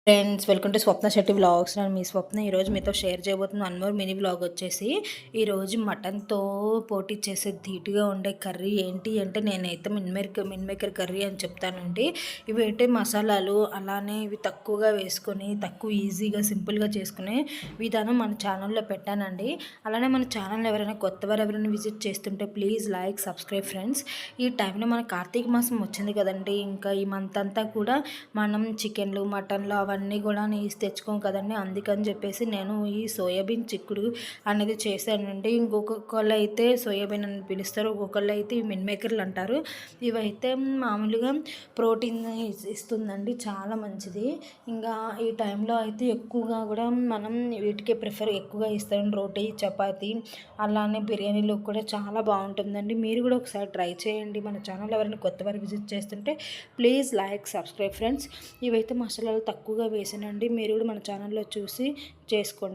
Friends, welcome to Swapna Shetty vlogs. నేను మీ స్వప్న. ఈరోజు మీతో షేర్ చేయబోతున్న వన్ మోర్ మినీ వ్లాగ్ వచ్చేసి, ఈరోజు మటన్తో పోటీ చేసే ధీటుగా ఉండే కర్రీ ఏంటి అంటే, నేనైతే మిన్ మేకర్ కర్రీ అని చెప్తానండి. ఇవి అయితే మసాలాలు అలానే ఇవి తక్కువగా వేసుకొని ఈజీగా సింపుల్గా చేసుకునే విధానం మన ఛానల్లో పెట్టానండి. అలానే మన ఛానల్ ఎవరైనా విజిట్ చేస్తుంటే ప్లీజ్ లైక్ సబ్స్క్రైబ్ ఫ్రెండ్స్. ఈ టైంలో మన కార్తీక మాసం వచ్చింది కదండి. ఇంకా ఈ మంత్ అంతా కూడా మనం చికెన్లు మటన్లు అవన్నీ కూడా నీసు తెచ్చుకోం కదండి. అందుకని చెప్పేసి నేను ఈ సోయాబీన్ చిక్కుడు అనేది చేశానండి. ఇంకొకళ్ళు అయితే సోయాబీన్ అని పిలుస్తారు, ఒక్కొక్కళ్ళు అయితే మిన్ మేకర్లు అంటారు. ఇవైతే మామూలుగా ప్రోటీన్ ఇస్తుందండి, చాలా మంచిది. ఇంకా ఈ టైంలో అయితే ఎక్కువగా కూడా మనం వీటికి ప్రిఫర్ ఎక్కువగా ఇస్తాం. రోటీ చపాతీ అలానే బిర్యానీలో కూడా చాలా బాగుంటుందండి. మీరు కూడా ఒకసారి ట్రై చేయండి. మన ఛానల్ ఎవరైనా కొత్తవారు విజిట్ చేస్తుంటే ప్లీజ్ లైక్ సబ్స్క్రైబ్ ఫ్రెండ్స్. ఇవైతే మసాలాలు తక్కువగా వేసానండి. మీరు కూడా మన ఛానల్లో చూసి చేసుకోండి.